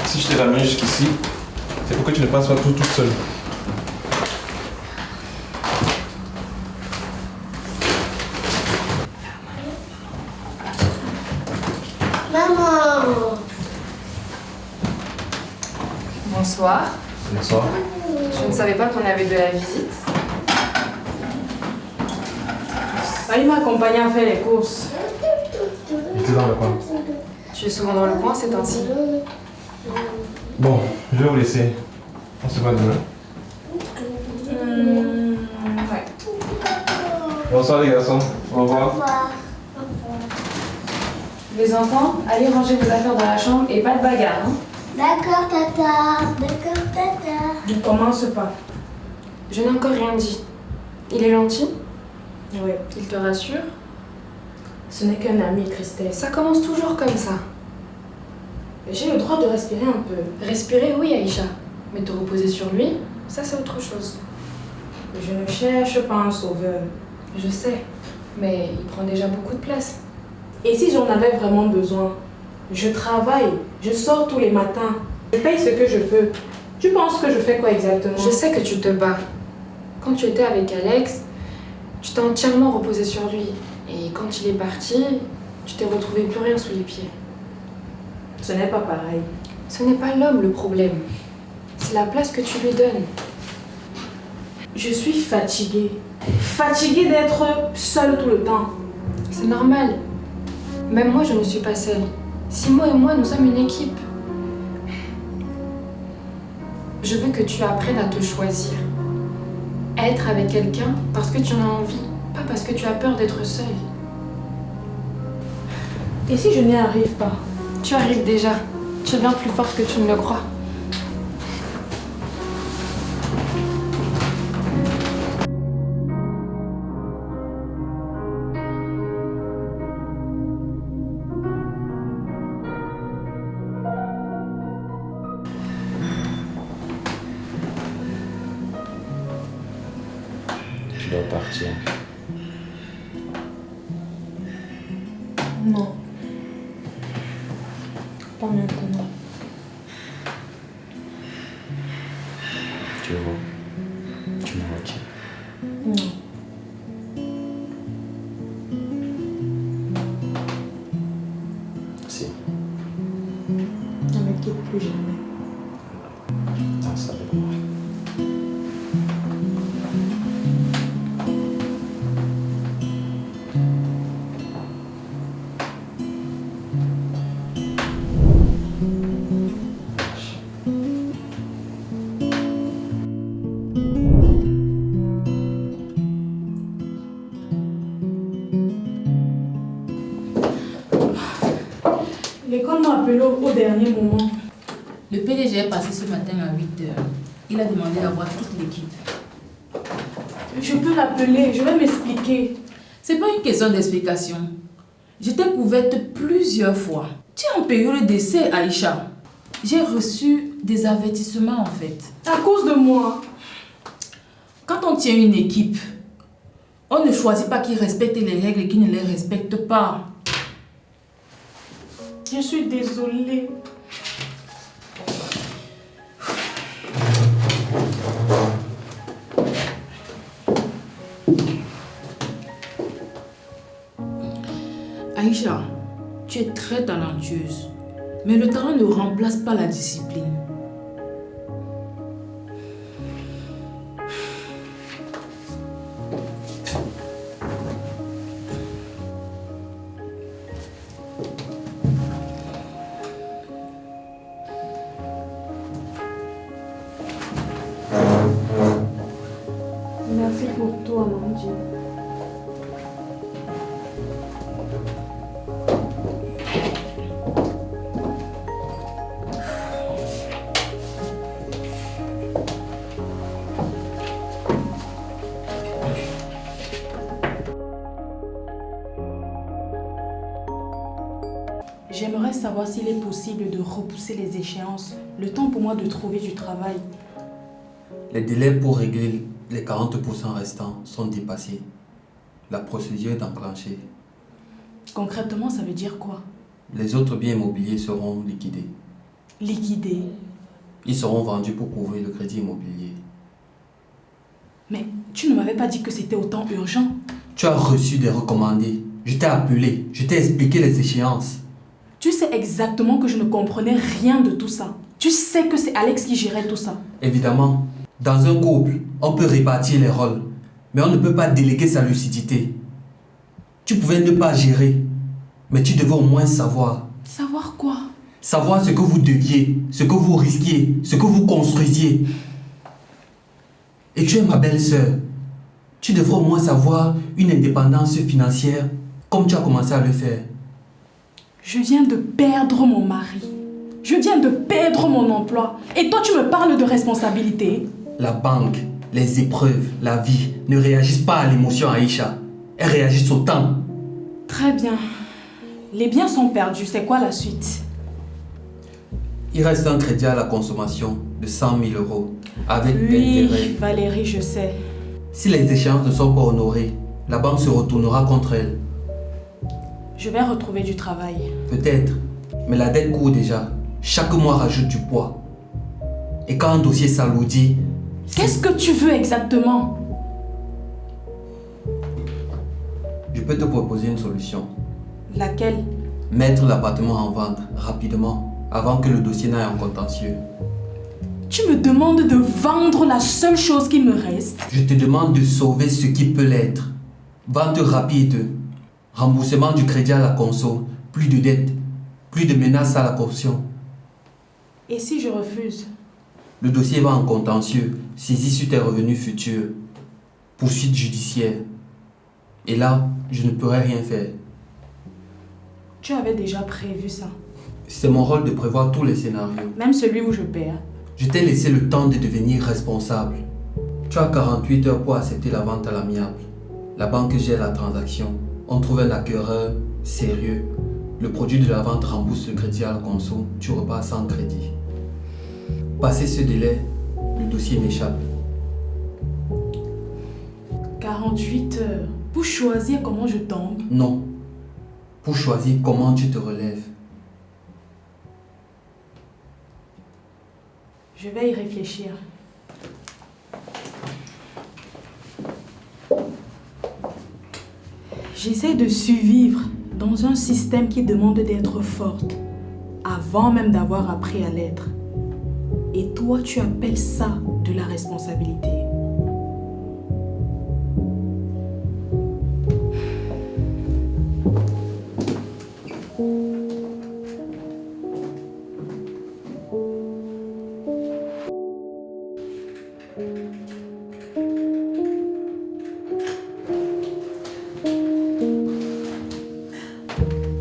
si je t'ai ramené jusqu'ici, c'est pour que tu ne passes pas tout toute seule. Maman! Bonsoir. Bonsoir. Je ne savais pas qu'on avait de la visite. Il m'a accompagné à faire les courses. J'étais dans le coin. Tu es souvent dans le coin ces temps-ci. Bon, je vais vous laisser. On se voit demain. Ouais. Bonsoir les garçons. Au revoir. Les enfants, allez ranger vos affaires dans la chambre et pas de bagarre. Hein. D'accord, tata. D'accord, tata. Ne commence pas. Je n'ai encore rien dit. Il est gentil? Oui. Il te rassure? Ce n'est qu'un ami, Christelle. Ça commence toujours comme ça. J'ai le droit de respirer un peu. Respirer, oui, Aïcha. Mais te reposer sur lui, ça c'est autre chose. Je ne cherche pas un sauveur. Je sais, mais il prend déjà beaucoup de place. Et si j'en avais vraiment besoin? Je travaille, je sors tous les matins, je paye ce que je peux. Tu penses que je fais quoi exactement? Je sais que tu te bats. Quand tu étais avec Alex, tu t'es entièrement reposé sur lui. Et quand il est parti, tu t'es retrouvé plus rien sous les pieds. Ce n'est pas pareil. Ce n'est pas l'homme le problème. C'est la place que tu lui donnes. Je suis fatiguée. Fatiguée d'être seule tout le temps. C'est normal. Même moi, je ne suis pas seule. Simon et moi, nous sommes une équipe. Je veux que tu apprennes à te choisir. À être avec quelqu'un parce que tu en as envie, pas parce que tu as peur d'être seule. Et si je n'y arrive pas? Tu arrives déjà. Tu es bien plus forte que tu ne le crois. Tu dois partir. Non. Pas maintenant. Tu vois, tu me retiens. Non. Si, Ne me quitte plus jamais. danse avec moi. L'école m'a appelé au dernier moment. Le PDG est passé ce matin à 8h. Il a demandé à voir toute l'équipe. Je peux l'appeler, je vais m'expliquer. C'est pas une question d'explication. Je t'ai couverte plusieurs fois. Tu es en période d'essai, Aïcha. J'ai reçu des avertissements en fait. À cause de moi. Quand on tient une équipe, on ne choisit pas qui respecte les règles et qui ne les respecte pas. Je suis désolée. Aïcha, tu es très talentueuse, mais le talent ne remplace pas la discipline. Merci pour tout, Amandine. J'aimerais savoir s'il est possible de repousser les échéances, le temps pour moi de trouver du travail. Les délais pour régler les 40% restants sont dépassés. La procédure est enclenchée. Concrètement, ça veut dire quoi? Les autres biens immobiliers seront liquidés. Liquidé. Ils seront vendus pour couvrir le crédit immobilier. Mais tu ne m'avais pas dit que c'était autant urgent. Tu as reçu des recommandés. Je t'ai appelé, je t'ai expliqué les échéances. Tu sais exactement que je ne comprenais rien de tout ça. Tu sais que c'est Alex qui gérait tout ça. Évidemment, dans un couple, on peut répartir les rôles, mais on ne peut pas déléguer sa lucidité. Tu pouvais ne pas gérer, mais tu devais au moins savoir. Savoir quoi? Savoir ce que vous deviez, ce que vous risquiez, ce que vous construisiez. Et tu es ma belle-sœur. Tu devrais au moins savoir une indépendance financière comme tu as commencé à le faire. Je viens de perdre mon mari. Je viens de perdre mon emploi. Et toi, tu me parles de responsabilité? La banque, les épreuves, la vie ne réagissent pas à l'émotion, Aïcha. Elles réagissent au temps. Très bien. Les biens sont perdus. C'est quoi la suite? Il reste un crédit à la consommation de 100 000 euros avec Oui, intérêt. Valérie, je sais. Si les échéances ne sont pas honorées, la banque se retournera contre elle. Je vais retrouver du travail. Peut-être, mais la dette court déjà. Chaque mois rajoute du poids. Et quand un dossier s'alourdit... Qu'est-ce que tu veux exactement? Je peux te proposer une solution. Laquelle? Mettre l'appartement en vente rapidement, avant que le dossier n'aille en contentieux. Tu me demandes de vendre la seule chose qui me reste? Je te demande de sauver ce qui peut l'être. Vente rapide. Remboursement du crédit à la conso. Plus de dettes. Plus de menaces à la caution. Et si je refuse? Le dossier va en contentieux. Saisie sur tes revenus futurs. Poursuite judiciaire. Et là, je ne pourrai rien faire. Tu avais déjà prévu ça. C'est mon rôle de prévoir tous les scénarios. Même celui où je perds. Je t'ai laissé le temps de devenir responsable. Tu as 48 heures pour accepter la vente à l'amiable. La banque gère la transaction. On trouve un acquéreur sérieux. Le produit de la vente rembourse le crédit à la conso. Tu repars sans crédit. Passé ce délai, le dossier m'échappe. 48 heures. Pour choisir comment je tombe. Non. Pour choisir comment tu te relèves. Je vais y réfléchir. J'essaie de survivre dans un système qui demande d'être forte, avant même d'avoir appris à l'être. Et toi, tu appelles ça de la responsabilité.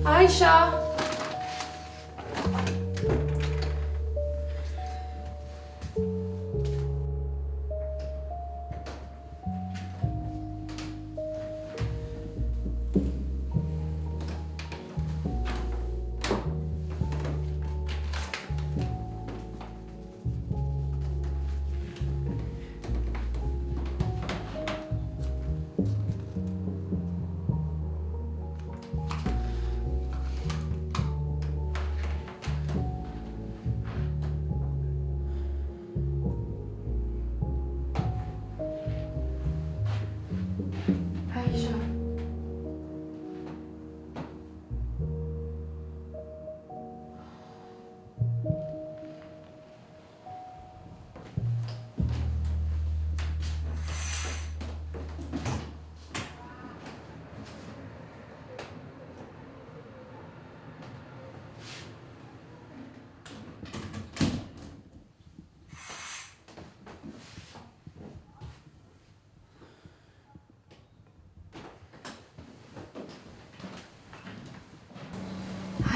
Aïcha! Aïcha.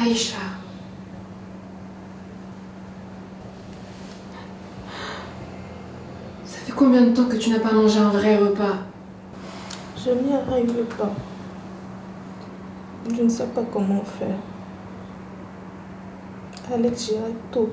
Aïcha. Ça fait combien de temps que tu n'as pas mangé un vrai repas? Je n'y arrive pas. Je ne sais pas comment faire. Alex gère tout.